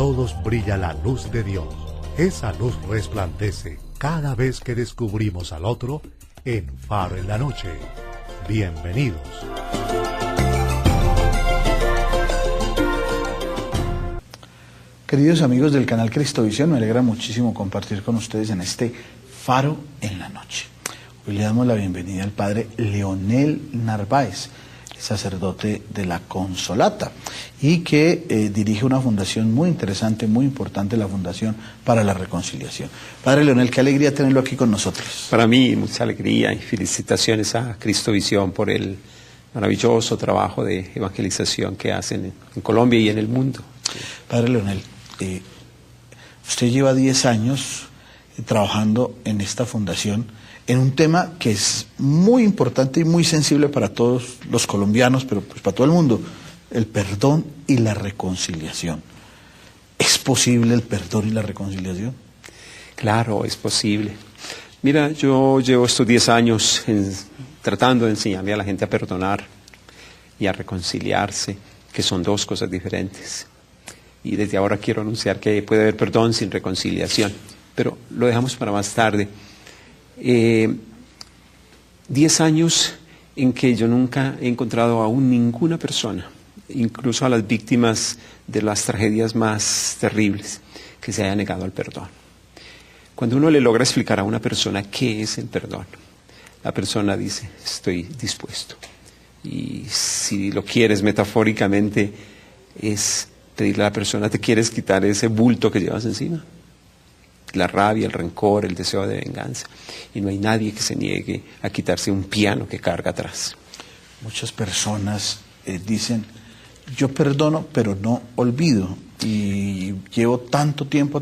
todos brilla la luz de Dios. Esa luz resplandece cada vez que descubrimos al otro en Faro en la Noche. Bienvenidos. Queridos amigos del canal Cristovisión, me alegra muchísimo compartir con ustedes en este Faro en la Noche. Hoy le damos la bienvenida al padre Leonel Narváez, sacerdote de la Consolata, y que dirige una fundación muy interesante, muy importante, la Fundación para la Reconciliación. Padre Leonel, qué alegría tenerlo aquí con nosotros. Para mí, mucha alegría y felicitaciones a Cristovisión por el maravilloso trabajo de evangelización que hacen en Colombia y en el mundo. Padre Leonel, usted lleva 10 años trabajando en esta fundación en un tema que es muy importante y muy sensible para todos los colombianos, pero pues para todo el mundo, el perdón y la reconciliación. ¿Es posible el perdón y la reconciliación? Claro, es posible. Mira, yo llevo estos 10 años tratando de enseñarle a la gente a perdonar y a reconciliarse, que son dos cosas diferentes. Y desde ahora quiero anunciar que puede haber perdón sin reconciliación, pero lo dejamos para más tarde. 10 años en que yo nunca he encontrado aún ninguna persona, incluso a las víctimas de las tragedias más terribles, que se haya negado al perdón. Cuando uno le logra explicar a una persona qué es el perdón, la persona dice, estoy dispuesto. Y si lo quieres metafóricamente, es pedirle a la persona, ¿te quieres quitar ese bulto que llevas encima? La rabia, el rencor, el deseo de venganza. Y no hay nadie que se niegue a quitarse un piano que carga atrás. Muchas personas dicen, yo perdono, pero no olvido. Y llevo tanto tiempo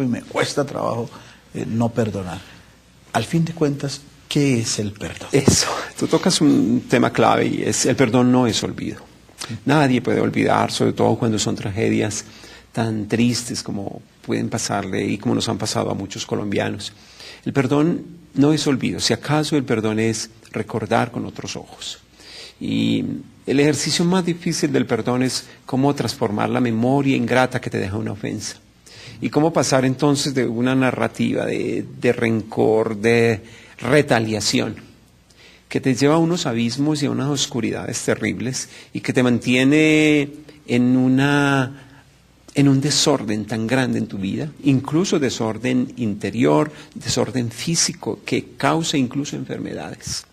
y me cuesta trabajo no perdonar. Al fin de cuentas, ¿qué es el perdón? Eso, tú tocas un tema clave y el perdón no es olvido. Nadie puede olvidar, sobre todo cuando son tragedias tan tristes como pueden pasarle y como nos han pasado a muchos colombianos. El perdón no es olvido, si acaso el perdón es recordar con otros ojos. Y el ejercicio más difícil del perdón es cómo transformar la memoria ingrata que te deja una ofensa. Y cómo pasar entonces de una narrativa de rencor, de retaliación, que te lleva a unos abismos y a unas oscuridades terribles y que te mantiene en un desorden tan grande en tu vida, incluso desorden interior, desorden físico que causa incluso enfermedades.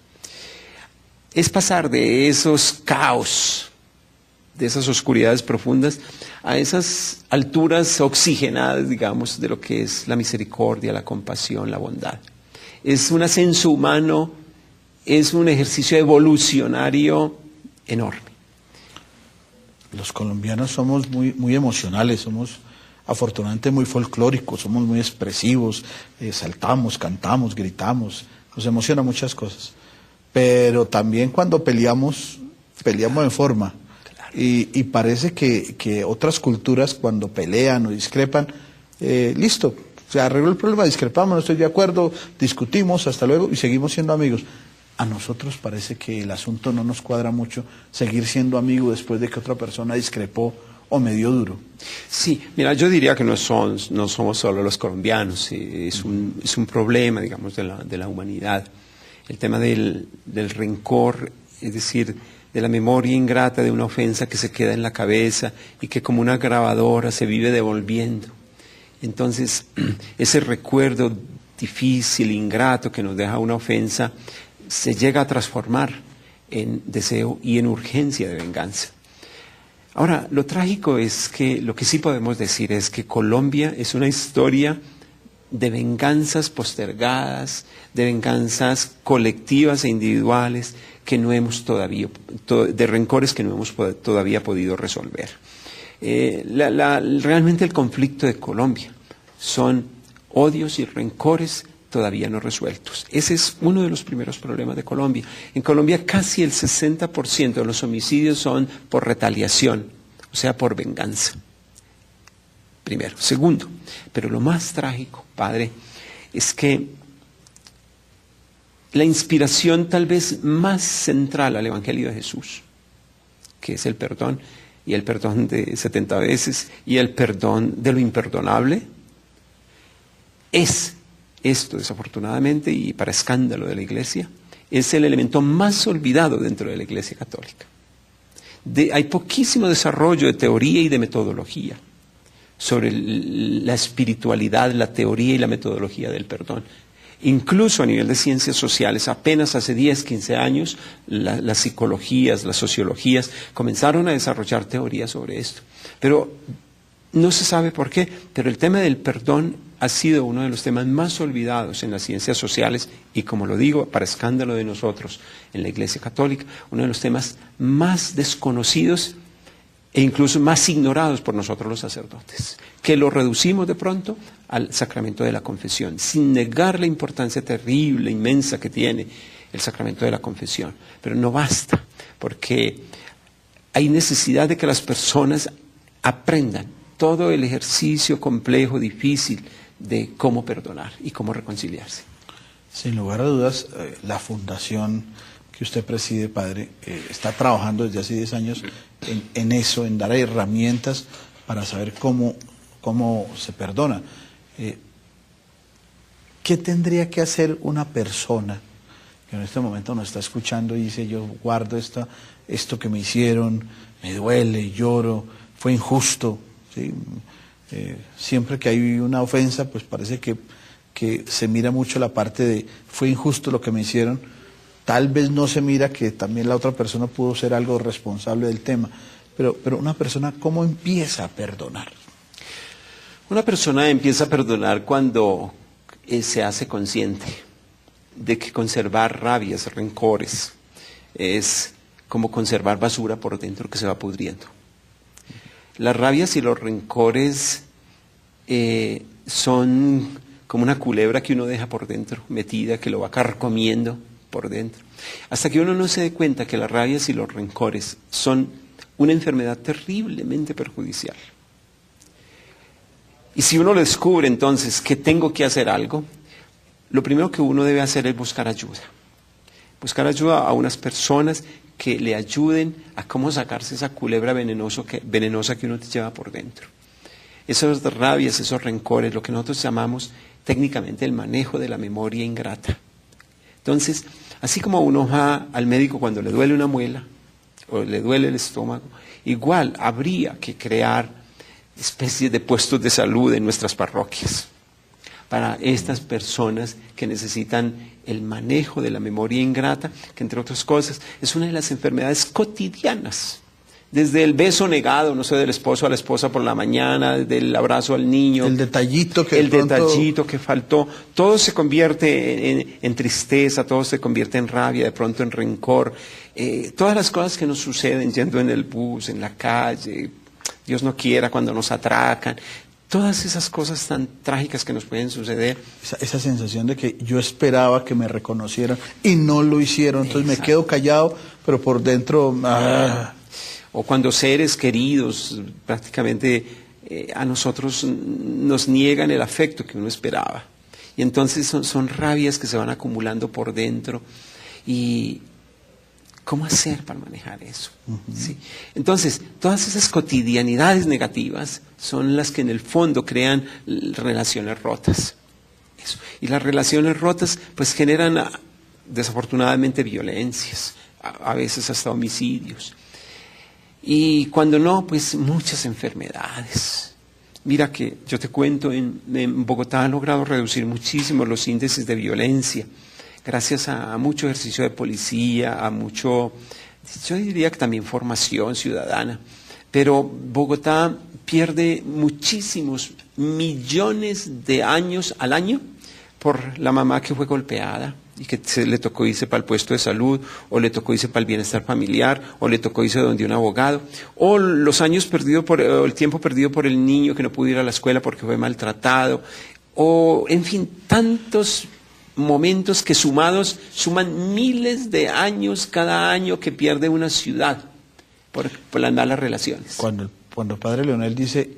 Es pasar de esos caos, de esas oscuridades profundas, a esas alturas oxigenadas, digamos, de lo que es la misericordia, la compasión, la bondad. Es un ascenso humano, es un ejercicio evolucionario enorme. Los colombianos somos muy emocionales, somos afortunadamente muy folclóricos, somos muy expresivos, saltamos, cantamos, gritamos, nos emociona muchas cosas. Pero también cuando peleamos en forma. Claro. Y parece que otras culturas cuando pelean o discrepan, listo, se arregló el problema, discrepamos, no estoy de acuerdo, discutimos, hasta luego y seguimos siendo amigos. A nosotros parece que el asunto no nos cuadra mucho seguir siendo amigos después de que otra persona discrepó o me dio duro. Sí, mira, yo diría que no somos solo los colombianos, es un problema, digamos, de la humanidad. El tema del rencor, es decir, de la memoria ingrata de una ofensa que se queda en la cabeza y que como una grabadora se vive devolviendo. Entonces, ese recuerdo difícil, ingrato que nos deja una ofensa, se llega a transformar en deseo y en urgencia de venganza. Ahora, lo trágico es que lo que sí podemos decir es que Colombia es una historia de venganzas postergadas, de venganzas colectivas e individuales que no hemos todavía, de rencores que no hemos todavía podido resolver. Realmente el conflicto de Colombia son odios y rencores todavía no resueltos. Ese es uno de los primeros problemas de Colombia. En Colombia casi el 60% de los homicidios son por retaliación, o sea, por venganza. Primero. Segundo, pero lo más trágico, padre, es que la inspiración tal vez más central al Evangelio de Jesús, que es el perdón, y el perdón de 70 veces y el perdón de lo imperdonable. Es esto, desafortunadamente, y para escándalo de la Iglesia, es el elemento más olvidado dentro de la Iglesia católica. Hay poquísimo desarrollo de teoría y de metodología sobre la espiritualidad, la teoría y la metodología del perdón. Incluso a nivel de ciencias sociales, apenas hace 10, 15 años, las psicologías, las sociologías comenzaron a desarrollar teorías sobre esto. Pero no se sabe por qué, pero el tema del perdón ha sido uno de los temas más olvidados en las ciencias sociales y, como lo digo, para escándalo de nosotros en la Iglesia Católica, uno de los temas más desconocidos e incluso más ignorados por nosotros los sacerdotes, que lo reducimos de pronto al sacramento de la confesión, sin negar la importancia terrible, inmensa que tiene el sacramento de la confesión. Pero no basta, porque hay necesidad de que las personas aprendan todo el ejercicio complejo, difícil, de cómo perdonar y cómo reconciliarse. Sin lugar a dudas, la fundación que usted preside, padre, está trabajando desde hace 10 años en eso, en dar herramientas para saber cómo se perdona. ¿Qué tendría que hacer una persona que en este momento nos está escuchando y dice: yo guardo esto que me hicieron, me duele, lloro, fue injusto, ¿sí? Siempre que hay una ofensa, pues parece que se mira mucho la parte de fue injusto lo que me hicieron. Tal vez no se mira que también la otra persona pudo ser algo responsable del tema. Pero una persona, ¿cómo empieza a perdonar? Una persona empieza a perdonar cuando se hace consciente de que conservar rabias, rencores, es como conservar basura por dentro que se va pudriendo. Las rabias y los rencores son como una culebra que uno deja por dentro, metida, que lo va carcomiendo por dentro. Hasta que uno no se dé cuenta que las rabias y los rencores son una enfermedad terriblemente perjudicial. Y si uno lo descubre entonces que tengo que hacer algo, lo primero que uno debe hacer es buscar ayuda. Buscar ayuda a unas personas que le ayuden a cómo sacarse esa culebra venenosa que uno te lleva por dentro. Esas rabias, esos rencores, lo que nosotros llamamos técnicamente el manejo de la memoria ingrata. Entonces, así como uno va al médico cuando le duele una muela o le duele el estómago, igual habría que crear especies de puestos de salud en nuestras parroquias para estas personas que necesitan el manejo de la memoria ingrata, que entre otras cosas es una de las enfermedades cotidianas. Desde el beso negado, no sé, del esposo a la esposa por la mañana, del abrazo al niño. El detallito que faltó. Todo se convierte en tristeza, todo se convierte en rabia, de pronto en rencor. Todas las cosas que nos suceden yendo en el bus, en la calle, Dios no quiera, cuando nos atracan. Todas esas cosas tan trágicas que nos pueden suceder. Esa sensación de que yo esperaba que me reconocieran y no lo hicieron, entonces me quedo callado, pero por dentro... O cuando seres queridos prácticamente a nosotros nos niegan el afecto que uno esperaba. Y entonces son rabias que se van acumulando por dentro. ¿Y cómo hacer para manejar eso? ¿Sí? Entonces, todas esas cotidianidades negativas son las que en el fondo crean relaciones rotas. Eso. Y las relaciones rotas pues generan desafortunadamente violencias, a veces hasta homicidios. Y cuando no, pues muchas enfermedades. Mira que yo te cuento, en Bogotá han logrado reducir muchísimo los índices de violencia, gracias a mucho ejercicio de policía, a mucho, yo diría que también formación ciudadana. Pero Bogotá pierde muchísimos millones de años al año por la mamá que fue golpeada y que le tocó irse para el puesto de salud, o le tocó irse para el bienestar familiar, o le tocó irse donde un abogado, o los años perdidos o el tiempo perdido por el niño que no pudo ir a la escuela porque fue maltratado, o en fin, tantos momentos que suman miles de años cada año que pierde una ciudad por las malas relaciones. Cuando el padre Leonel dice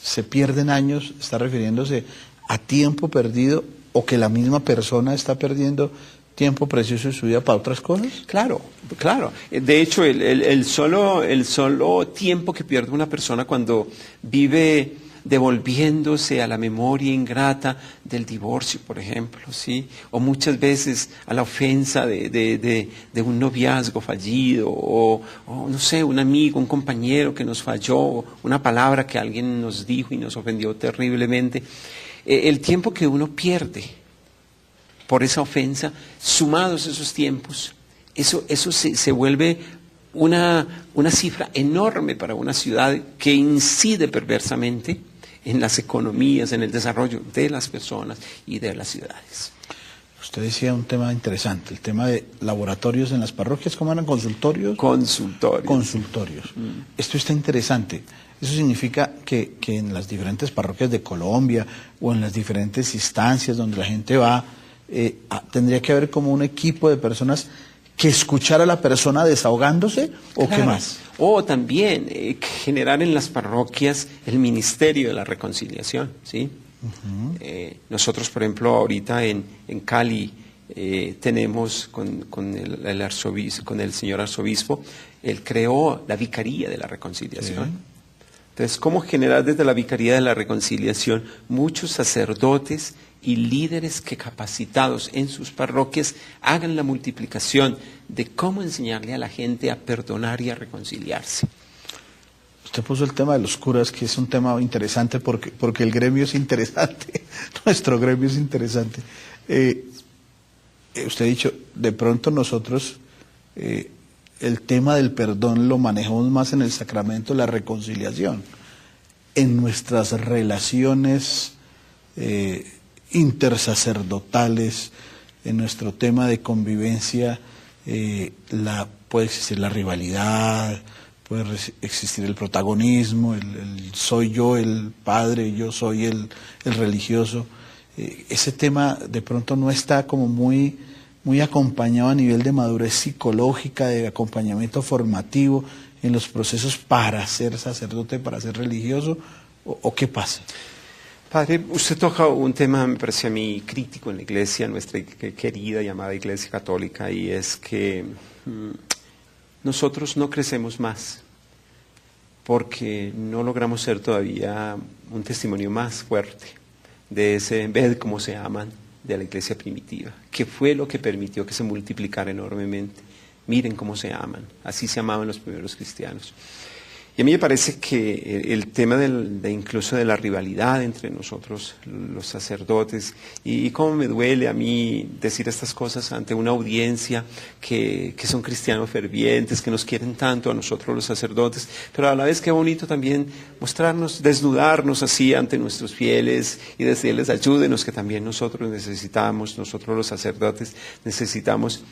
se pierden años, está refiriéndose a tiempo perdido o que la misma persona está perdiendo tiempo precioso de su vida para otras cosas? Claro, claro. De hecho, el solo tiempo que pierde una persona cuando vive devolviéndose a la memoria ingrata del divorcio, por ejemplo, ¿sí? O muchas veces a la ofensa de un noviazgo fallido, o no sé, un amigo, un compañero que nos falló, una palabra que alguien nos dijo y nos ofendió terriblemente. El tiempo que uno pierde por esa ofensa, sumados esos tiempos, eso se vuelve una cifra enorme para una ciudad que incide perversamente en las economías, en el desarrollo de las personas y de las ciudades. Usted decía un tema interesante, el tema de laboratorios en las parroquias. ¿Cómo eran? ¿Consultorios? Consultorios. Esto está interesante. Eso significa que en las diferentes parroquias de Colombia o en las diferentes instancias donde la gente va, tendría que haber como un equipo de personas que escuchar a la persona desahogándose, ¿o claro, qué más? O también generar en las parroquias el ministerio de la reconciliación, ¿sí? Nosotros, por ejemplo, ahorita en Cali tenemos con el señor arzobispo, él creó la Vicaría de la Reconciliación. Sí. Entonces, ¿cómo generar desde la Vicaría de la Reconciliación muchos sacerdotes y líderes que capacitados en sus parroquias hagan la multiplicación de cómo enseñarle a la gente a perdonar y a reconciliarse? Usted puso el tema de los curas, que es un tema interesante porque el gremio es interesante, nuestro gremio es interesante. Usted ha dicho, de pronto nosotros el tema del perdón lo manejamos más en el sacramento de la reconciliación, en nuestras relaciones intersacerdotales, en nuestro tema de convivencia, puede existir la rivalidad, puede existir el protagonismo, el soy yo el padre, yo soy el religioso. Ese tema de pronto no está como muy acompañado a nivel de madurez psicológica, de acompañamiento formativo en los procesos para ser sacerdote, para ser religioso, ¿o qué pasa? Padre, usted toca un tema, me parece a mí, crítico en la iglesia, nuestra querida y amada Iglesia Católica, y es que nosotros no crecemos más porque no logramos ser todavía un testimonio más fuerte de ese ved cómo se aman de la iglesia primitiva, que fue lo que permitió que se multiplicara enormemente. Miren cómo se aman, así se amaban los primeros cristianos. Y a mí me parece que el tema incluso de la rivalidad entre nosotros, los sacerdotes, y cómo me duele a mí decir estas cosas ante una audiencia que son cristianos fervientes, que nos quieren tanto a nosotros los sacerdotes, pero a la vez qué bonito también mostrarnos, desnudarnos así ante nuestros fieles y decirles ayúdenos, que también nosotros los sacerdotes necesitamos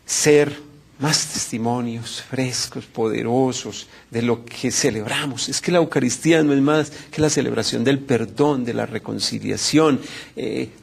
ser más testimonios frescos, poderosos de lo que celebramos. Es que la Eucaristía no es más que la celebración del perdón, de la reconciliación.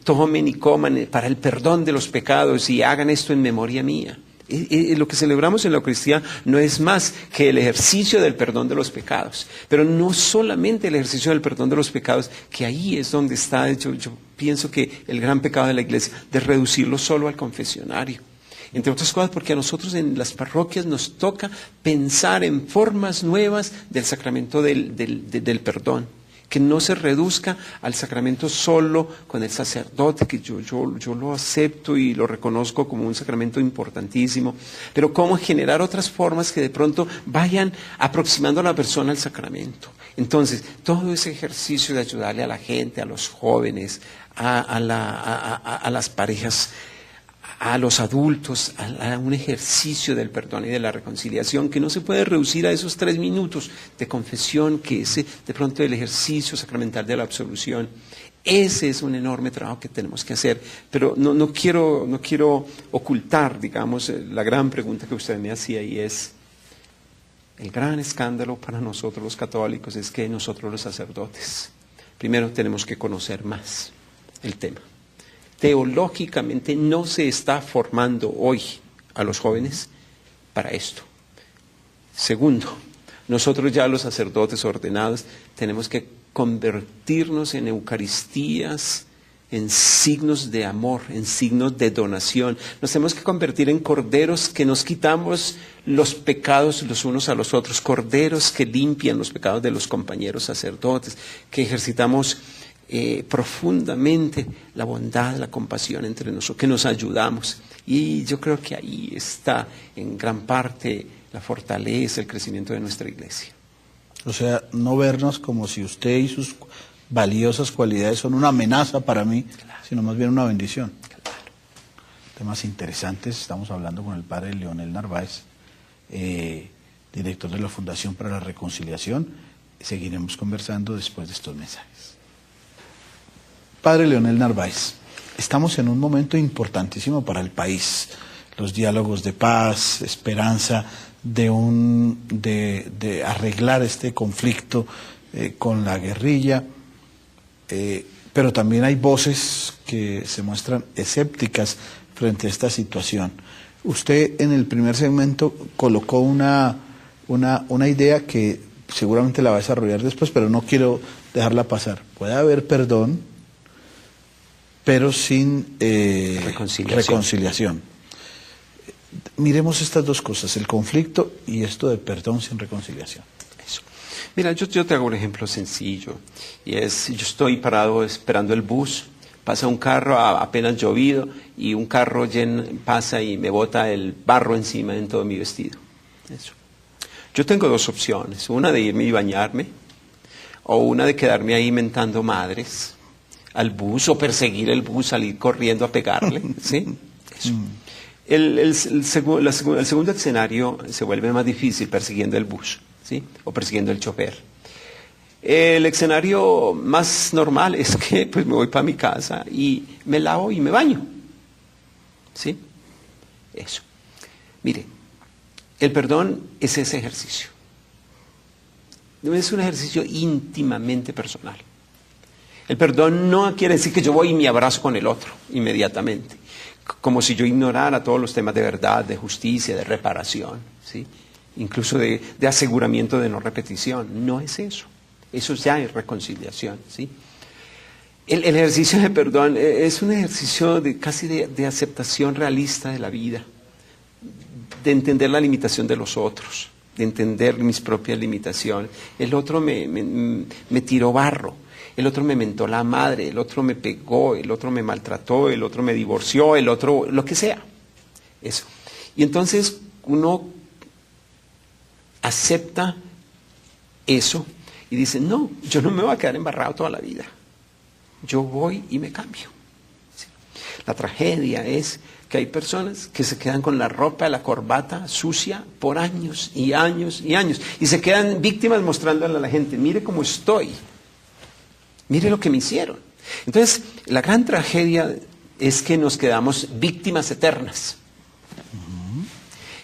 Tomen y coman para el perdón de los pecados y hagan esto en memoria mía. Lo que celebramos en la Eucaristía no es más que el ejercicio del perdón de los pecados, pero no solamente el ejercicio del perdón de los pecados, que ahí es donde está, yo pienso que el gran pecado de la Iglesia, de reducirlo solo al confesionario. Entre otras cosas porque a nosotros en las parroquias nos toca pensar en formas nuevas del sacramento del perdón, que no se reduzca al sacramento solo con el sacerdote, que yo lo acepto y lo reconozco como un sacramento importantísimo, pero cómo generar otras formas que de pronto vayan aproximando a la persona al sacramento. Entonces, todo ese ejercicio de ayudarle a la gente, a los jóvenes, a las parejas, a los adultos, a un ejercicio del perdón y de la reconciliación que no se puede reducir a esos 3 minutos de confesión, que es de pronto el ejercicio sacramental de la absolución. Ese es un enorme trabajo que tenemos que hacer, pero no quiero ocultar, digamos, la gran pregunta que usted me hacía, y es el gran escándalo para nosotros los católicos es que nosotros los sacerdotes primero tenemos que conocer más el tema. Teológicamente no se está formando hoy a los jóvenes para esto. Segundo, nosotros ya los sacerdotes ordenados tenemos que convertirnos en Eucaristías en signos de amor, en signos de donación. Nos tenemos que convertir en corderos que nos quitamos los pecados los unos a los otros, corderos que limpian los pecados de los compañeros sacerdotes, que ejercitamos profundamente la bondad, la compasión entre nosotros, que nos ayudamos. Y yo creo que ahí está en gran parte la fortaleza, el crecimiento de nuestra iglesia. O sea, no vernos como si usted y sus valiosas cualidades son una amenaza para mí, claro, sino más bien una bendición. Claro. Temas interesantes. Estamos hablando con el padre Leonel Narváez, director de la Fundación para la Reconciliación. Seguiremos conversando después de estos mensajes. Padre Leonel Narváez, estamos en un momento importantísimo para el país. Los diálogos de paz, esperanza de arreglar este conflicto con la guerrilla, pero también hay voces que se muestran escépticas frente a esta situación. Usted en el primer segmento colocó una idea que seguramente la va a desarrollar después, pero no quiero dejarla pasar. Puede haber perdón, pero sin reconciliación. Miremos estas dos cosas, el conflicto y esto de perdón sin reconciliación. Eso. Mira, yo te hago un ejemplo sencillo, y es, yo estoy parado esperando el bus, pasa un carro apenas llovido, y un carro pasa y me bota el barro encima en todo mi vestido. Eso. Yo tengo dos opciones, una de irme y bañarme, o una de quedarme ahí mentando madres al bus, o perseguir el bus, salir corriendo a pegarle, ¿sí? Eso. El segundo escenario se vuelve más difícil persiguiendo el bus, ¿sí? O persiguiendo el chofer. El escenario más normal es que pues, me voy para mi casa y me lavo y me baño, ¿sí? Eso. Mire, el perdón es ese ejercicio. Es un ejercicio íntimamente personal. El perdón no quiere decir que yo voy y me abrazo con el otro inmediatamente, como si yo ignorara todos los temas de verdad, de justicia, de reparación, ¿sí? Incluso de aseguramiento de no repetición. No es eso. Eso ya es reconciliación, ¿sí? El ejercicio de perdón es un ejercicio casi de aceptación realista de la vida, de entender la limitación de los otros, de entender mis propias limitaciones. El otro me tiró barro. El otro me mentó la madre, el otro me pegó, el otro me maltrató, el otro me divorció, el otro, lo que sea. Eso. Y entonces uno acepta eso y dice, no, yo no me voy a quedar embarrado toda la vida. Yo voy y me cambio. ¿Sí? La tragedia es que hay personas que se quedan con la ropa, la corbata sucia por años y años y años. Y se quedan víctimas mostrándole a la gente, mire cómo estoy. Mire lo que me hicieron. Entonces, la gran tragedia es que nos quedamos víctimas eternas.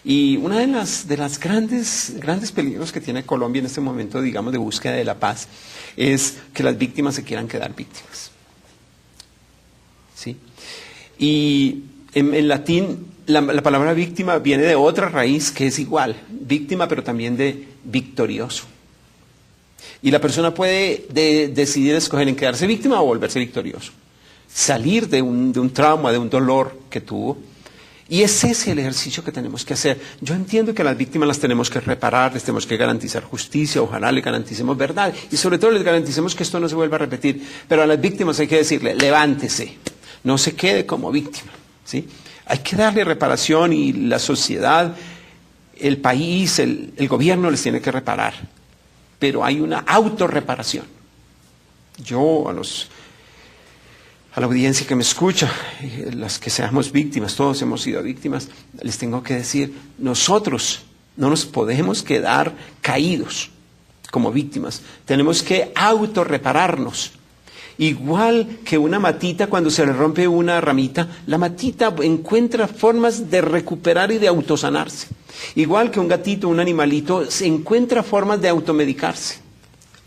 Y una de las grandes peligros que tiene Colombia en este momento, digamos, de búsqueda de la paz, es que las víctimas se quieran quedar víctimas. ¿Sí? Y en latín, la palabra víctima viene de otra raíz que es igual, víctima, pero también de victorioso. Y la persona puede decidir escoger en quedarse víctima o volverse victorioso. Salir de un trauma, de un dolor que tuvo. Y ese es el ejercicio que tenemos que hacer. Yo entiendo que a las víctimas las tenemos que reparar, les tenemos que garantizar justicia, ojalá les garanticemos verdad. Y sobre todo les garanticemos que esto no se vuelva a repetir. Pero a las víctimas hay que decirle, levántese, no se quede como víctima, ¿sí? Hay que darle reparación y la sociedad, el país, el gobierno les tiene que reparar. Pero hay una autorreparación. Yo a la audiencia que me escucha, las que seamos víctimas, todos hemos sido víctimas, les tengo que decir, nosotros no nos podemos quedar caídos como víctimas. Tenemos que autorrepararnos. Igual que una matita, cuando se le rompe una ramita, la matita encuentra formas de recuperar y de autosanarse. Igual que un gatito, un animalito, se encuentra formas de automedicarse,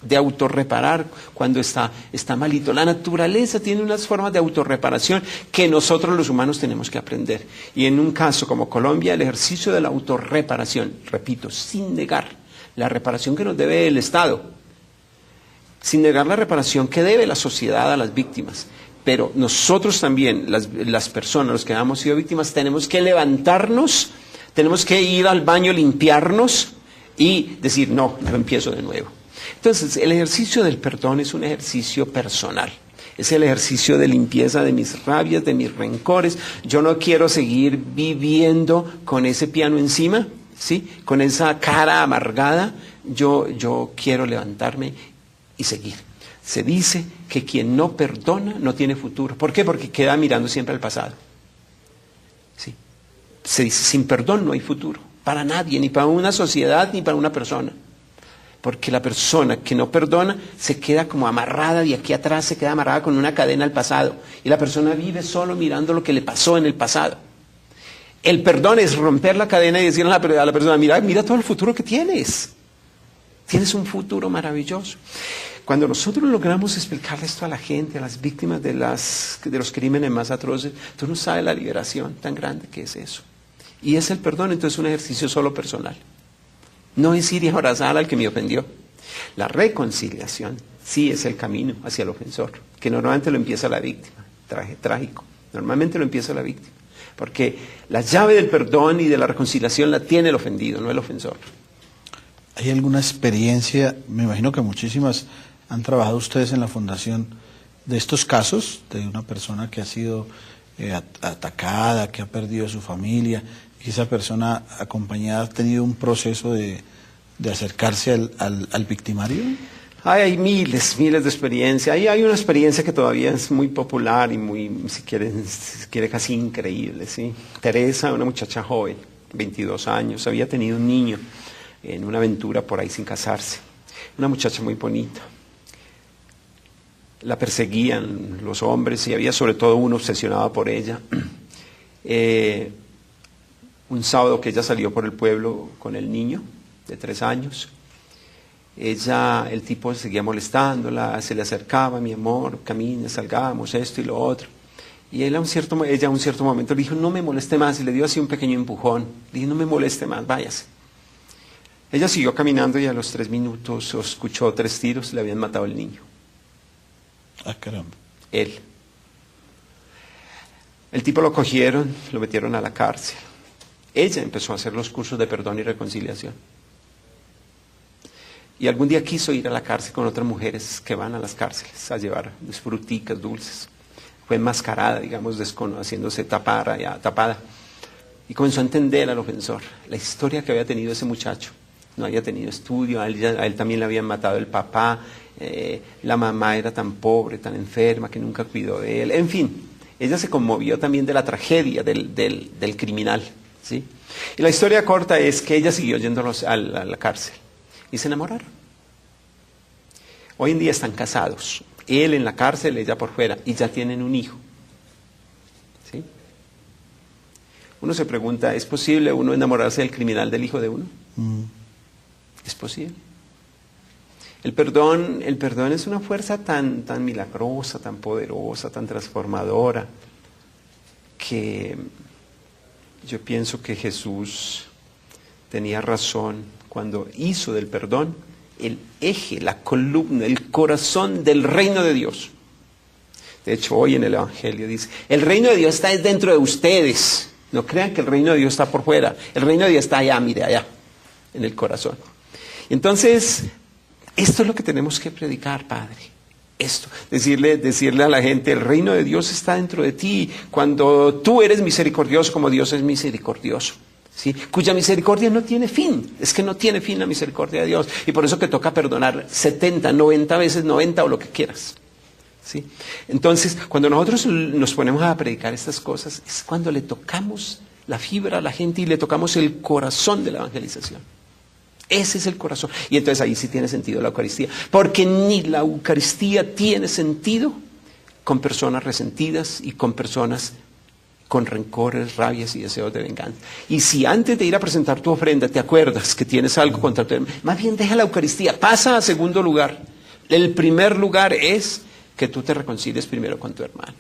de autorreparar cuando está malito. La naturaleza tiene unas formas de autorreparación que nosotros los humanos tenemos que aprender. Y en un caso como Colombia, el ejercicio de la autorreparación, repito, sin negar la reparación que nos debe el Estado, sin negar la reparación que debe la sociedad a las víctimas, Pero nosotros también, las personas, los que hemos sido víctimas, tenemos que levantarnos, tenemos que ir al baño, limpiarnos y decir, no, yo empiezo de nuevo. Entonces, el ejercicio del perdón es un ejercicio personal. Es el ejercicio de limpieza de mis rabias, de mis rencores. Yo no quiero seguir viviendo con ese piano encima, ¿sí? Con esa cara amargada. Yo quiero levantarme y seguir. Se dice que quien no perdona no tiene futuro. ¿Por qué? Porque queda mirando siempre al pasado. ¿Sí? Se dice, sin perdón no hay futuro. Para nadie, ni para una sociedad, ni para una persona. Porque la persona que no perdona se queda como amarrada de aquí atrás, se queda amarrada con una cadena al pasado. Y la persona vive solo mirando lo que le pasó en el pasado. El perdón es romper la cadena y decirle a la persona, mira todo el futuro que tienes. Tienes un futuro maravilloso. Cuando nosotros logramos explicarle esto a la gente, a las víctimas de los crímenes más atroces, tú no sabes la liberación tan grande que es eso. Y es el perdón, entonces es un ejercicio solo personal. No es ir y abrazar al que me ofendió. La reconciliación sí es el camino hacia el ofensor, que normalmente lo empieza la víctima. Trágico. Normalmente lo empieza la víctima. Porque la llave del perdón y de la reconciliación la tiene el ofendido, no el ofensor. ¿Hay alguna experiencia, me imagino que muchísimas han trabajado ustedes en la fundación, de estos casos, de una persona que ha sido atacada, que ha perdido a su familia, y esa persona acompañada ha tenido un proceso de acercarse al victimario? Hay miles de experiencias. Hay una experiencia que todavía es muy popular y muy, si quiere casi increíble, ¿sí? Teresa, una muchacha joven, 22 años, había tenido un niño en una aventura por ahí sin casarse. Una muchacha muy bonita. La perseguían los hombres y había sobre todo uno obsesionado por ella. Un sábado que ella salió por el pueblo con el niño de 3 años, el tipo seguía molestándola, se le acercaba, mi amor, camina, salgamos, esto y lo otro. Y ella a un cierto momento le dijo, no me moleste más, y le dio así un pequeño empujón. Le dijo, no me moleste más, váyase. Ella siguió caminando y a los 3 minutos escuchó 3 tiros, le habían matado al niño. Ah, caramba. Él. El tipo lo cogieron, lo metieron a la cárcel. Ella empezó a hacer los cursos de perdón y reconciliación. Y algún día quiso ir a la cárcel con otras mujeres que van a las cárceles a llevar fruticas, dulces. Fue enmascarada, digamos, haciéndose tapada. Y comenzó a entender al ofensor, la historia que había tenido ese muchacho. No había tenido estudio, a él también le habían matado el papá, la mamá era tan pobre, tan enferma, que nunca cuidó de él. En fin, ella se conmovió también de la tragedia del criminal, ¿sí? Y la historia corta es que ella siguió yendo a la cárcel y se enamoraron. Hoy en día están casados, él en la cárcel, ella por fuera, y ya tienen un hijo, ¿sí? Uno se pregunta, ¿es posible uno enamorarse del criminal del hijo de uno? Es posible. El perdón es una fuerza tan milagrosa, tan poderosa, tan transformadora, que yo pienso que Jesús tenía razón cuando hizo del perdón el eje, la columna, el corazón del reino de Dios. De hecho, hoy en el Evangelio dice, el reino de Dios está dentro de ustedes. No crean que el reino de Dios está por fuera. El reino de Dios está allá, mire, allá, en el corazón. Entonces, esto es lo que tenemos que predicar, Padre. Esto, decirle a la gente, el reino de Dios está dentro de ti. Cuando tú eres misericordioso como Dios es misericordioso, ¿sí? Cuya misericordia no tiene fin. Es que no tiene fin la misericordia de Dios. Y por eso que toca perdonar 70, 90 veces 90 o lo que quieras, ¿sí? Entonces, cuando nosotros nos ponemos a predicar estas cosas, es cuando le tocamos la fibra a la gente y le tocamos el corazón de la evangelización. Ese es el corazón. Y entonces ahí sí tiene sentido la Eucaristía. Porque ni la Eucaristía tiene sentido con personas resentidas y con personas con rencores, rabias y deseos de venganza. Y si antes de ir a presentar tu ofrenda te acuerdas que tienes algo contra tu hermano, más bien deja la Eucaristía, pasa a segundo lugar. El primer lugar es que tú te reconcilies primero con tu hermano.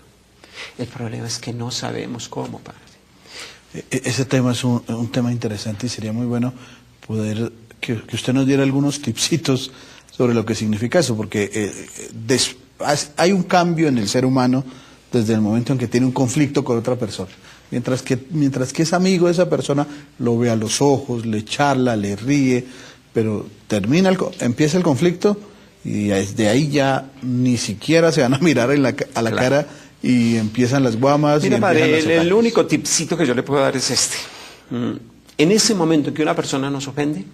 El problema es que no sabemos cómo, Padre. Ese tema es un tema interesante y sería muy bueno poder que usted nos diera algunos tipsitos sobre lo que significa eso, porque hay un cambio en el ser humano desde el momento en que tiene un conflicto con otra persona. Mientras que es amigo de esa persona, lo ve a los ojos, le charla, le ríe, pero empieza el conflicto y desde ahí ya ni siquiera se van a mirar a la Claro. cara y empiezan las guamas. Mira, y padre, empiezan las el único tipcito que yo le puedo dar es este. En ese momento en que una persona nos ofende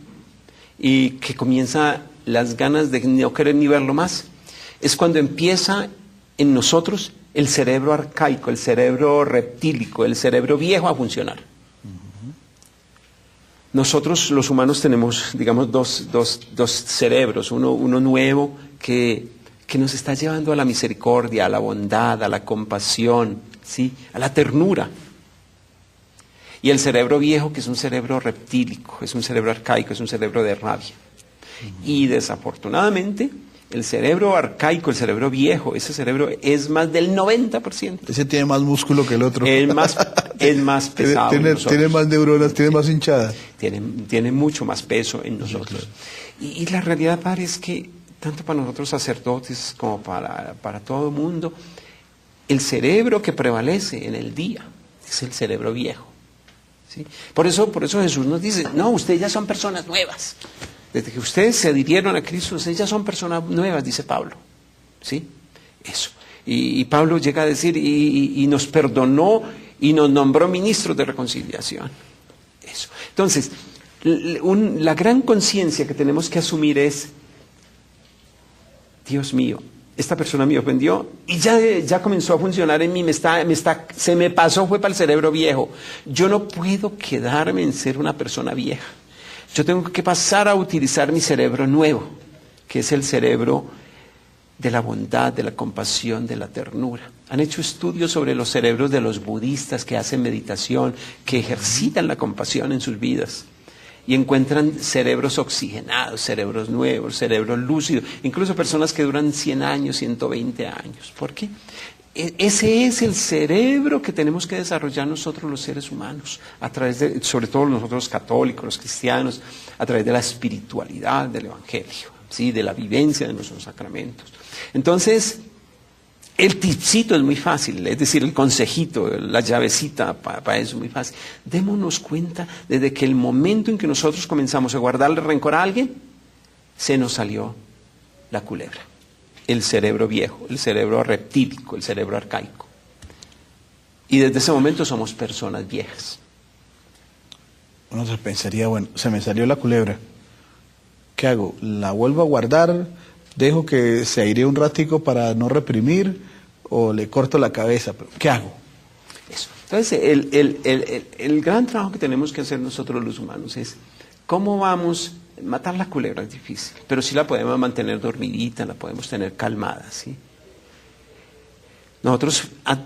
y que comienza las ganas de no querer ni verlo más, es cuando empieza en nosotros el cerebro arcaico, el cerebro reptílico, el cerebro viejo a funcionar. Nosotros los humanos tenemos, digamos, dos cerebros, uno nuevo que nos está llevando a la misericordia, a la bondad, a la compasión, ¿sí? A la ternura. Y el cerebro viejo, que es un cerebro reptílico, es un cerebro arcaico, es un cerebro de rabia. Y desafortunadamente, el cerebro arcaico, el cerebro viejo, ese cerebro es más del 90%. Ese tiene más músculo que el otro. Es más pesado. Tiene más neuronas, tiene más hinchada. Tiene mucho más peso en nosotros. Y la realidad, padre, es que tanto para nosotros sacerdotes como para todo el mundo, el cerebro que prevalece en el día es el cerebro viejo. ¿Sí? Por eso Jesús nos dice, no, ustedes ya son personas nuevas. Desde que ustedes se adhirieron a Cristo, ustedes ya son personas nuevas, dice Pablo. ¿Sí? Eso. Y Pablo llega a decir, y nos perdonó y nos nombró ministros de reconciliación. Eso. Entonces, la gran conciencia que tenemos que asumir es, Dios mío, esta persona me ofendió y ya comenzó a funcionar en mí, se me pasó, fue para el cerebro viejo. Yo no puedo quedarme en ser una persona vieja. Yo tengo que pasar a utilizar mi cerebro nuevo, que es el cerebro de la bondad, de la compasión, de la ternura. Han hecho estudios sobre los cerebros de los budistas que hacen meditación, que ejercitan la compasión en sus vidas. Y encuentran cerebros oxigenados, cerebros nuevos, cerebros lúcidos, incluso personas que duran 100 años, 120 años. ¿Por qué? Ese es el cerebro que tenemos que desarrollar nosotros los seres humanos, a través sobre todo nosotros los católicos, los cristianos, a través de la espiritualidad del Evangelio, ¿sí? De la vivencia de nuestros sacramentos. Entonces, el tipcito es muy fácil, es decir, el consejito, la llavecita para eso es muy fácil. Démonos cuenta desde que el momento en que nosotros comenzamos a guardarle rencor a alguien, se nos salió la culebra. El cerebro viejo, el cerebro reptílico, el cerebro arcaico. Y desde ese momento somos personas viejas. Uno se pensaría, bueno, se me salió la culebra. ¿Qué hago? ¿La vuelvo a guardar? ¿Dejo que se airee un ratico para no reprimir? ¿O le corto la cabeza? ¿Qué hago? Eso. Entonces, el gran trabajo que tenemos que hacer nosotros los humanos es cómo vamos. Matar la culebra es difícil, pero sí la podemos mantener dormidita, la podemos tener calmada, ¿sí? Nosotros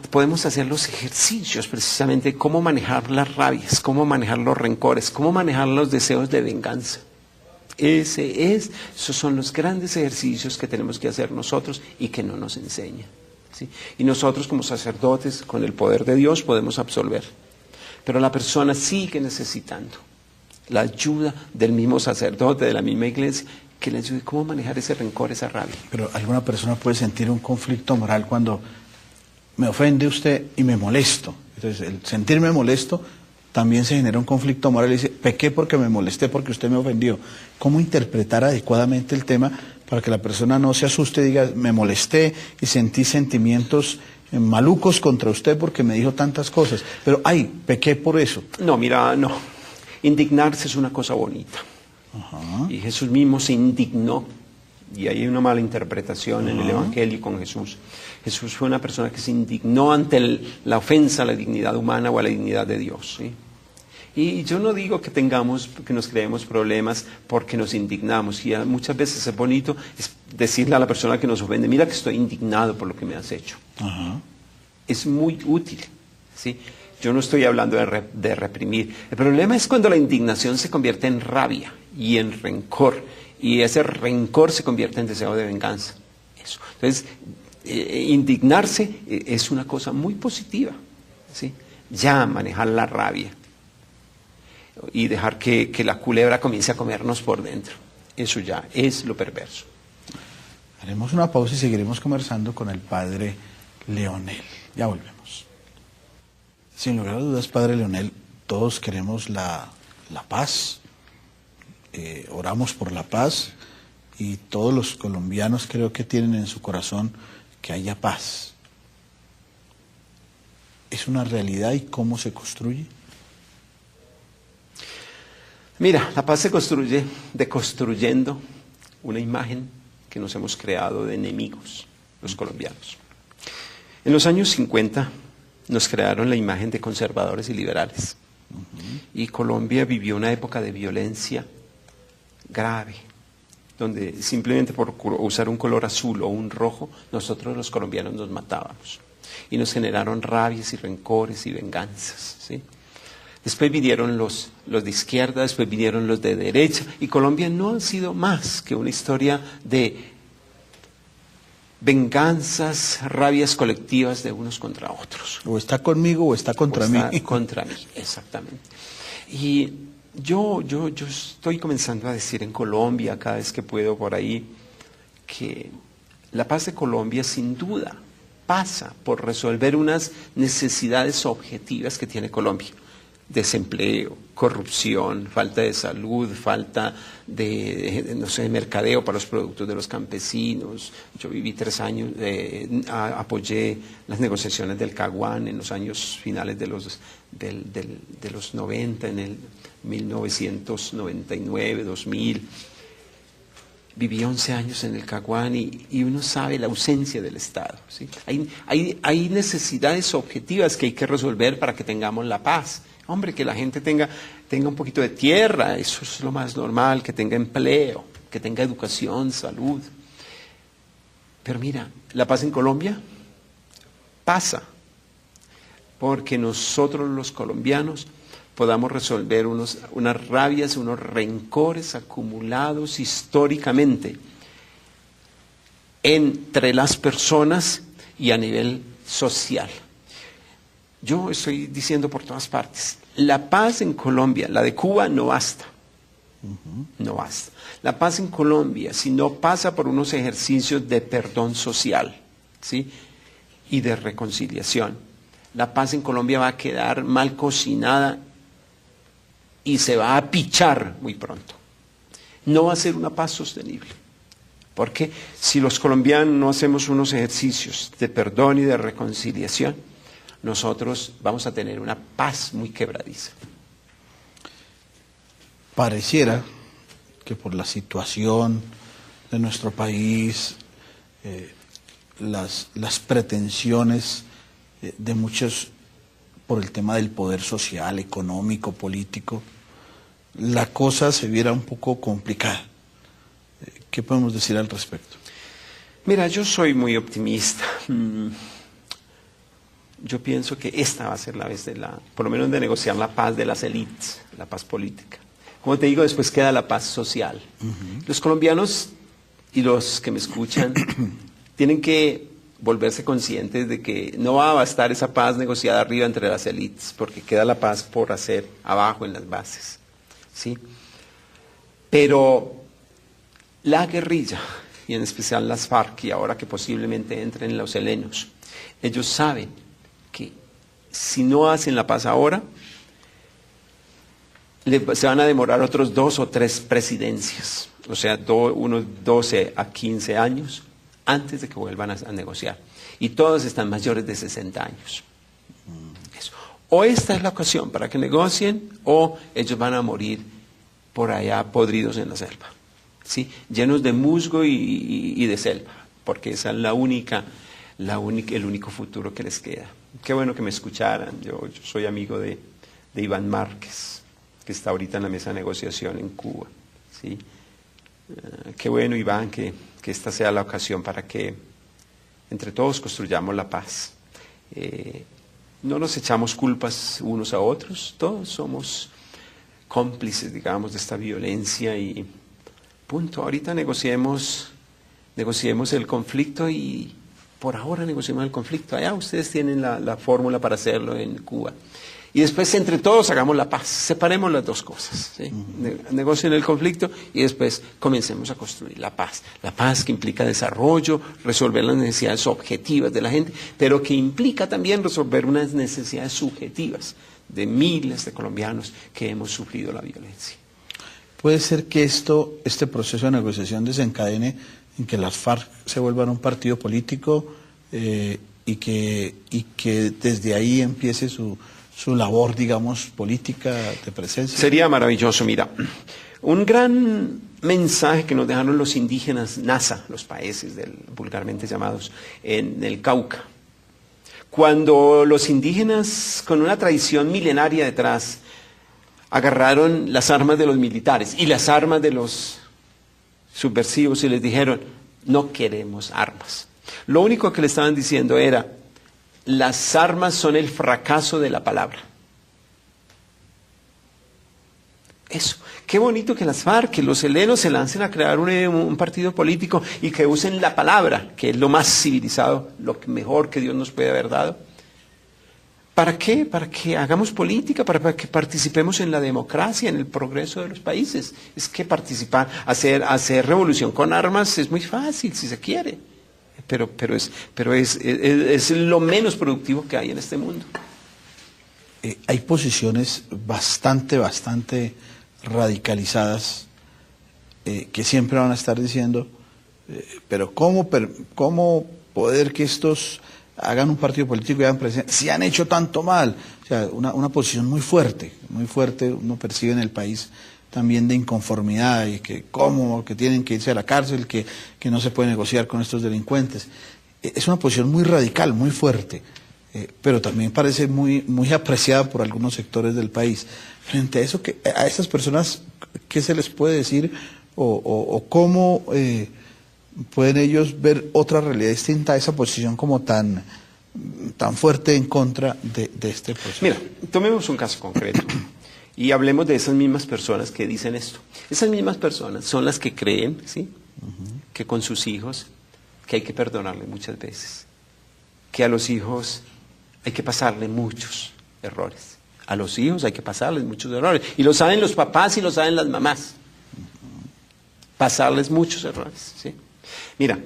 podemos hacer los ejercicios precisamente cómo manejar las rabias, cómo manejar los rencores, cómo manejar los deseos de venganza. Esos son los grandes ejercicios que tenemos que hacer nosotros y que no nos enseñan, ¿sí? Y nosotros como sacerdotes, con el poder de Dios, podemos absolver. Pero la persona sigue necesitando la ayuda del mismo sacerdote, de la misma iglesia, que le ayude cómo manejar ese rencor, esa rabia. Pero alguna persona puede sentir un conflicto moral cuando me ofende usted y me molesto. Entonces, el sentirme molesto también se genera un conflicto moral y dice, pequé porque me molesté, porque usted me ofendió. ¿Cómo interpretar adecuadamente el tema para que la persona no se asuste y diga, me molesté y sentí sentimientos malucos contra usted porque me dijo tantas cosas? Pero, ay, pequé por eso. No, mira, no. Indignarse es una cosa bonita. Ajá. Y Jesús mismo se indignó. Y hay una mala interpretación en el Evangelio con Jesús. Jesús fue una persona que se indignó ante la ofensa a la dignidad humana o a la dignidad de Dios, ¿sí? Y yo no digo que nos creemos problemas porque nos indignamos. Y muchas veces es bonito decirle a la persona que nos ofende, mira que estoy indignado por lo que me has hecho. Ajá. Es muy útil, ¿sí? Yo no estoy hablando de reprimir. El problema es cuando la indignación se convierte en rabia y en rencor. Y ese rencor se convierte en deseo de venganza. Eso. Entonces, indignarse es una cosa muy positiva, ¿sí? Ya manejar la rabia y dejar que la culebra comience a comernos por dentro. Eso ya es lo perverso. Haremos una pausa y seguiremos conversando con el padre Leonel. Ya volvemos. Sin lugar a dudas, Padre Leonel, todos queremos la paz. Oramos por la paz y todos los colombianos creo que tienen en su corazón que haya paz. ¿Es una realidad y cómo se construye? Mira, la paz se construye deconstruyendo una imagen que nos hemos creado de enemigos, los colombianos. En los años 50 nos crearon la imagen de conservadores y liberales. Y Colombia vivió una época de violencia grave, donde simplemente por usar un color azul o un rojo, nosotros los colombianos nos matábamos. Y nos generaron rabias y rencores y venganzas, ¿sí? Después vinieron los de izquierda, después vinieron los de derecha, y Colombia no ha sido más que una historia de venganzas, rabias colectivas de unos contra otros. O está conmigo o está contra mí. Contra mí, exactamente. Y yo estoy comenzando a decir en Colombia, cada vez que puedo por ahí, que la paz de Colombia sin duda pasa por resolver unas necesidades objetivas que tiene Colombia. Desempleo, corrupción, falta de salud, falta de mercadeo para los productos de los campesinos. Yo viví 3 años, apoyé las negociaciones del Caguán en los años finales de los 90, en el 1999, 2000. Viví 11 años en el Caguán y uno sabe la ausencia del Estado, ¿sí? Hay necesidades objetivas que hay que resolver para que tengamos la paz. Hombre, que la gente tenga un poquito de tierra, eso es lo más normal, que tenga empleo, que tenga educación, salud. Pero mira, la paz en Colombia pasa porque nosotros los colombianos podamos resolver unas rabias, unos rencores acumulados históricamente entre las personas y a nivel social. Yo estoy diciendo por todas partes, la paz en Colombia, la de Cuba, no basta. No basta. La paz en Colombia, si no pasa por unos ejercicios de perdón social, ¿sí? Y de reconciliación, la paz en Colombia va a quedar mal cocinada y se va a pichar muy pronto. No va a ser una paz sostenible. Porque si los colombianos no hacemos unos ejercicios de perdón y de reconciliación, nosotros vamos a tener una paz muy quebradiza. Pareciera que por la situación de nuestro país, las pretensiones de muchos por el tema del poder social, económico, político, la cosa se viera un poco complicada. ¿Qué podemos decir al respecto? Mira, yo soy muy optimista. Yo pienso que esta va a ser la vez por lo menos de negociar la paz de las élites, la paz política. Como te digo, después queda la paz social. Los colombianos y los que me escuchan tienen que volverse conscientes de que no va a bastar esa paz negociada arriba entre las élites, porque queda la paz por hacer abajo en las bases, ¿sí? Pero la guerrilla, y en especial las FARC, y ahora que posiblemente entren los helenos, ellos saben que si no hacen la paz ahora, se van a demorar otros 2 o 3 presidencias, o sea, unos 12 a 15 años antes de que vuelvan a negociar. Y todos están mayores de 60 años. Eso. O esta es la ocasión para que negocien, o ellos van a morir por allá podridos en la selva, ¿sí? Llenos de musgo y de selva, porque esa es el único futuro que les queda. Qué bueno que me escucharan. Yo soy amigo de Iván Márquez, que está ahorita en la mesa de negociación en Cuba, ¿sí? Qué bueno, Iván, que esta sea la ocasión para que entre todos construyamos la paz. No nos echamos culpas unos a otros, todos somos cómplices, digamos, de esta violencia y punto. Ahorita negociemos el conflicto y por ahora negociemos el conflicto. Allá ustedes tienen la fórmula para hacerlo en Cuba. y después entre todos hagamos la paz. Separemos las dos cosas, ¿sí? Negocien el conflicto y después comencemos a construir la paz. La paz que implica desarrollo, resolver las necesidades objetivas de la gente, pero que implica también resolver unas necesidades subjetivas de miles de colombianos que hemos sufrido la violencia. ¿Puede ser que este proceso de negociación desencadene en que las FARC se vuelvan un partido político y que desde ahí empiece su labor, digamos, política de presencia? Sería maravilloso. Mira, un gran mensaje que nos dejaron los indígenas Nasa, los países vulgarmente llamados, en el Cauca. Cuando los indígenas, con una tradición milenaria detrás, agarraron las armas de los militares y las armas de los subversivos y les dijeron, no queremos armas. Lo único que le estaban diciendo era, las armas son el fracaso de la palabra. Eso. Qué bonito que las FARC, que los helenos se lancen a crear un partido político y que usen la palabra, que es lo más civilizado, lo mejor que Dios nos puede haber dado. ¿Para qué? Para que hagamos política, para que participemos en la democracia, en el progreso de los países. Es que participar, hacer revolución con armas es muy fácil, si se quiere. Pero es lo menos productivo que hay en este mundo. Hay posiciones bastante radicalizadas que siempre van a estar diciendo, pero ¿cómo poder que estos hagan un partido político y hagan presencia? Si han hecho tanto mal. O sea, una posición muy fuerte, uno percibe en el país también de inconformidad y que que tienen que irse a la cárcel, que no se puede negociar con estos delincuentes. Es una posición muy radical, muy fuerte, pero también parece muy apreciada por algunos sectores del país. Frente a eso, a esas personas, ¿qué se les puede decir o cómo pueden ellos ver otra realidad distinta a esa posición como tan fuerte en contra de este proceso? Mira, tomemos un caso concreto. Y hablemos de esas mismas personas que dicen esto. Esas mismas personas son las que creen, ¿sí? Que con sus hijos, que hay que perdonarle muchas veces. Que a los hijos hay que pasarle muchos errores. A los hijos hay que pasarles muchos errores. Y lo saben los papás y lo saben las mamás. Pasarles muchos errores, ¿sí? Mira,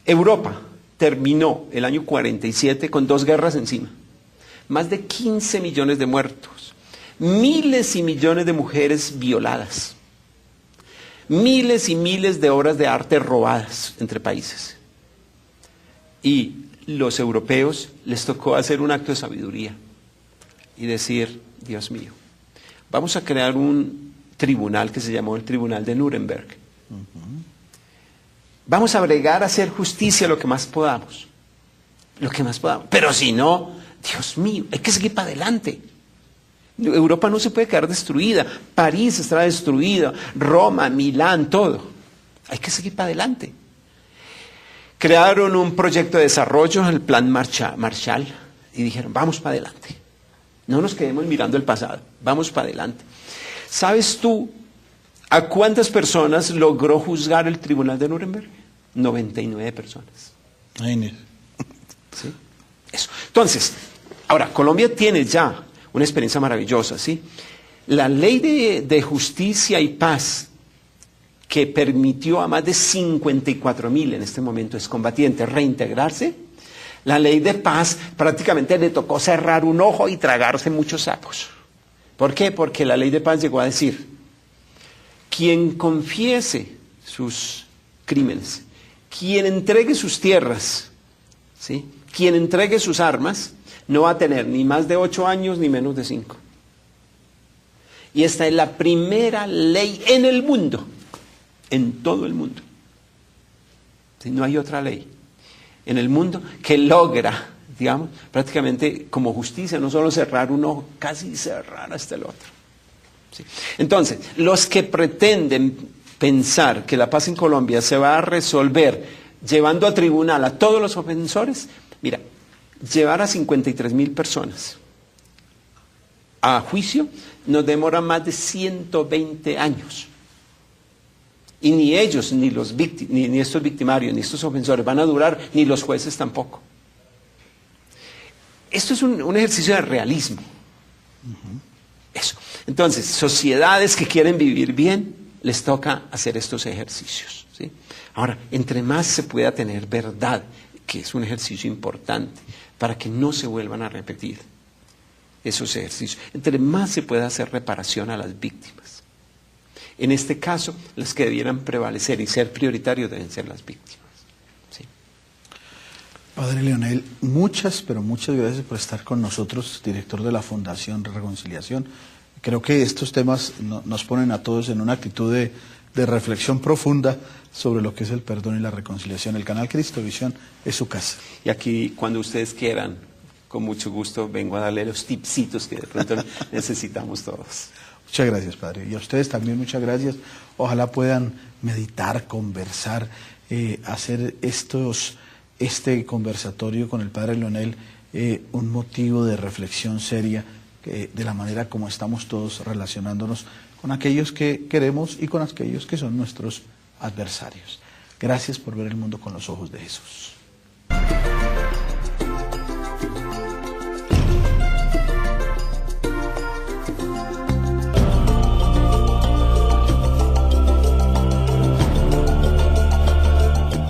Europa terminó el año 47 con 2 guerras encima. Más de 15 millones de muertos. Miles y millones de mujeres violadas, miles y miles de obras de arte robadas entre países. Y los europeos les tocó hacer un acto de sabiduría y decir, Dios mío, vamos a crear un tribunal que se llamó el Tribunal de Nuremberg. Vamos a bregar a hacer justicia lo que más podamos, pero si no, Dios mío, hay que seguir para adelante. Europa no se puede quedar destruida, París estará destruida, Roma, Milán, todo. Hay que seguir para adelante. Crearon un proyecto de desarrollo, el Plan Marshall, y dijeron, vamos para adelante. No nos quedemos mirando el pasado, vamos para adelante. ¿Sabes tú a cuántas personas logró juzgar el Tribunal de Nuremberg? 99 personas. ¿Sí? Eso. Entonces, ahora, Colombia tiene ya una experiencia maravillosa, ¿sí? La ley de justicia y paz que permitió a más de 54.000 en este momento excombatientes reintegrarse, la ley de paz prácticamente le tocó cerrar un ojo y tragarse muchos sapos. ¿Por qué? Porque la ley de paz llegó a decir, quien confiese sus crímenes, quien entregue sus tierras, ¿sí? Quien entregue sus armas, no va a tener ni más de 8 años ni menos de 5. Y esta es la primera ley en el mundo, en todo el mundo. ¿Sí? No hay otra ley en el mundo que logra, digamos, prácticamente como justicia, no solo cerrar un ojo, casi cerrar hasta el otro. ¿Sí? Entonces, los que pretenden pensar que la paz en Colombia se va a resolver llevando a tribunal a todos los ofensores, mira, llevar a 53.000 personas a juicio nos demora más de 120 años. Y ni ellos, ni estos victimarios, ni estos ofensores van a durar, ni los jueces tampoco. Esto es un ejercicio de realismo. Eso. Entonces, sociedades que quieren vivir bien, les toca hacer estos ejercicios, ¿sí? Ahora, entre más se pueda tener verdad, que es un ejercicio importante, para que no se vuelvan a repetir esos ejercicios, entre más se pueda hacer reparación a las víctimas. En este caso, las que debieran prevalecer y ser prioritarios deben ser las víctimas. ¿Sí? Padre Leonel, pero muchas gracias por estar con nosotros, director de la Fundación Reconciliación. Creo que estos temas nos ponen a todos en una actitud de reflexión profunda sobre lo que es el perdón y la reconciliación. El canal Cristovisión es su casa. Y aquí, cuando ustedes quieran, con mucho gusto, vengo a darle los tipsitos que de pronto necesitamos todos. Muchas gracias, Padre. Y a ustedes también muchas gracias. Ojalá puedan meditar, conversar, hacer este conversatorio con el Padre Leonel un motivo de reflexión seria de la manera como estamos todos relacionándonos con aquellos que queremos y con aquellos que son nuestros adversarios. Gracias por ver el mundo con los ojos de Jesús.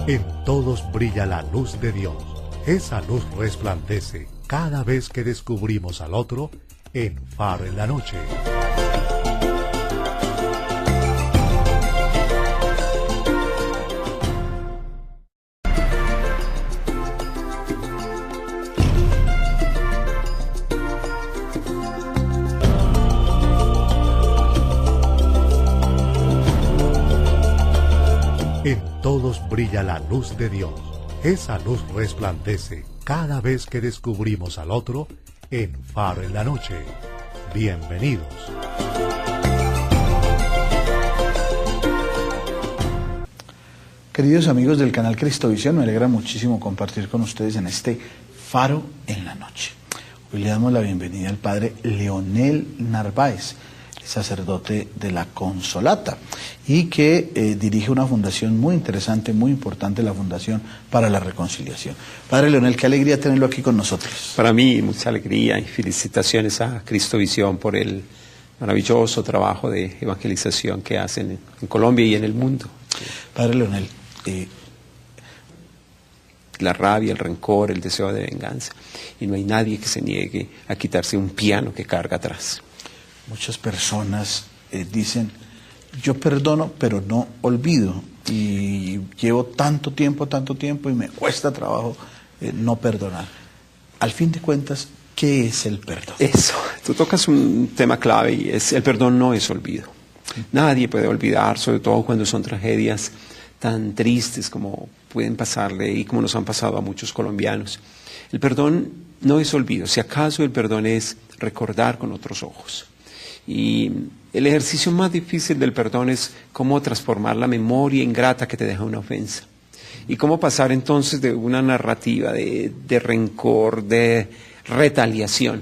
En todos brilla la luz de Dios. Esa luz resplandece cada vez que descubrimos al otro en Faro en la Noche. En todos brilla la luz de Dios. Esa luz resplandece cada vez que descubrimos al otro en Faro en la Noche. Bienvenidos. Queridos amigos del canal Cristovisión, me alegra muchísimo compartir con ustedes en este Faro en la Noche. Hoy le damos la bienvenida al Padre Leonel Narváez, sacerdote de la Consolata, y que dirige una fundación muy interesante, muy importante, la Fundación para la Reconciliación. Padre Leonel, qué alegría tenerlo aquí con nosotros. Para mí, mucha alegría y felicitaciones a Cristovisión por el maravilloso trabajo de evangelización que hacen en Colombia y en el mundo. Padre Leonel, la rabia, el rencor, el deseo de venganza, y no hay nadie que se niegue a quitarse un piano que carga atrás. Muchas personas dicen, yo perdono, pero no olvido, y llevo tanto tiempo y me cuesta trabajo no perdonar. Al fin de cuentas, ¿qué es el perdón? Eso, tú tocas un tema clave y el perdón no es olvido. Nadie puede olvidar, sobre todo cuando son tragedias tan tristes como pueden pasarle y como nos han pasado a muchos colombianos. El perdón no es olvido, si acaso el perdón es recordar con otros ojos. Y el ejercicio más difícil del perdón es cómo transformar la memoria ingrata que te deja una ofensa. Y cómo pasar entonces de una narrativa de rencor, de retaliación,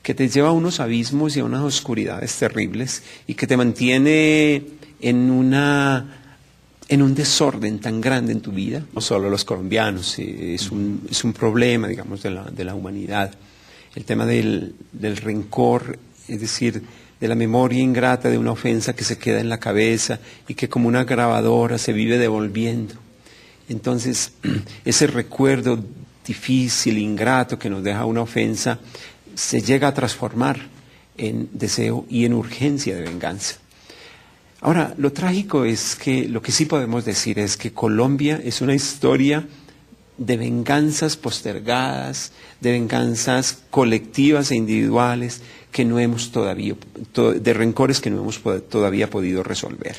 que te lleva a unos abismos y a unas oscuridades terribles y que te mantiene en un desorden tan grande en tu vida. No solo los colombianos, es un problema, digamos, de la humanidad. El tema del rencor, es decir, de la memoria ingrata de una ofensa que se queda en la cabeza y que como una grabadora se vive devolviendo. Entonces, ese recuerdo difícil, ingrato que nos deja una ofensa, se llega a transformar en deseo y en urgencia de venganza. Ahora, lo trágico es que lo que sí podemos decir es que Colombia es una historia de venganzas postergadas, de venganzas colectivas e individuales que no hemos todavía, de rencores que no hemos todavía podido resolver.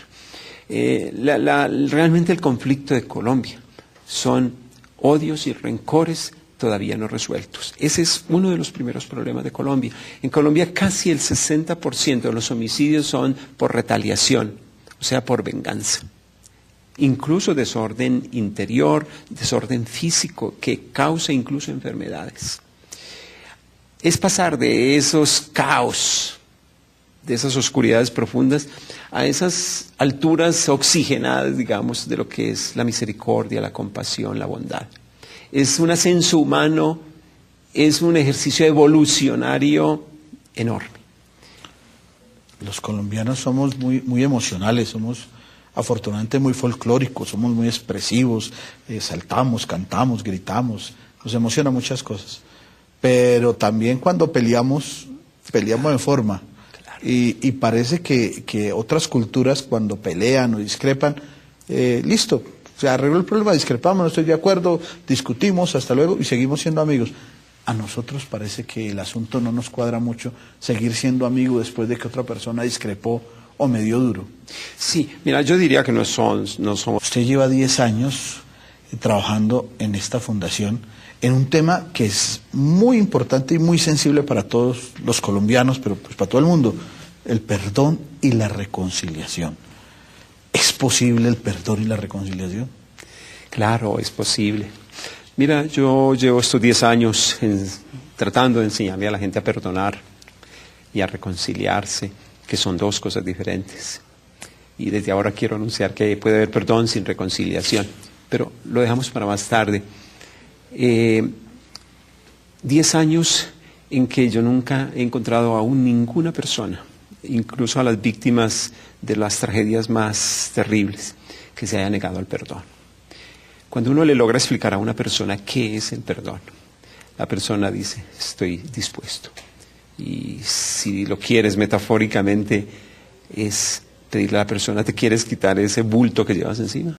Realmente el conflicto de Colombia son odios y rencores todavía no resueltos. Ese es uno de los primeros problemas de Colombia. En Colombia casi el 60% de los homicidios son por retaliación, o sea, por venganza. Incluso desorden interior, desorden físico que causa incluso enfermedades. Es pasar de esos caos, de esas oscuridades profundas, a esas alturas oxigenadas, digamos, de lo que es la misericordia, la compasión, la bondad. Es un ascenso humano es un ejercicio evolucionario enorme. Los colombianos somos muy emocionales, somos afortunadamente muy folclóricos, somos muy expresivos, saltamos, cantamos, gritamos, nos emociona muchas cosas. Pero también cuando peleamos en forma. Claro. Y parece que otras culturas cuando pelean o discrepan, listo, se arregló el problema, discrepamos, no estoy de acuerdo, discutimos, hasta luego y seguimos siendo amigos. A nosotros parece que el asunto no nos cuadra mucho seguir siendo amigos después de que otra persona discrepó o me dio duro. Sí, mira, yo diría que no somos... Usted lleva 10 años trabajando en esta fundación en un tema que es muy importante y muy sensible para todos los colombianos, pero pues para todo el mundo, el perdón y la reconciliación. ¿Es posible el perdón y la reconciliación? Claro, es posible. Mira, yo llevo estos 10 años tratando de enseñarle a la gente a perdonar y a reconciliarse, que son dos cosas diferentes. Y desde ahora quiero anunciar que puede haber perdón sin reconciliación, pero lo dejamos para más tarde. 10 años en que yo nunca he encontrado aún ninguna persona, incluso a las víctimas de las tragedias más terribles, que se haya negado al perdón. Cuando uno le logra explicar a una persona qué es el perdón, la persona dice, estoy dispuesto. Y si lo quieres metafóricamente, es pedirle a la persona, ¿te quieres quitar ese bulto que llevas encima?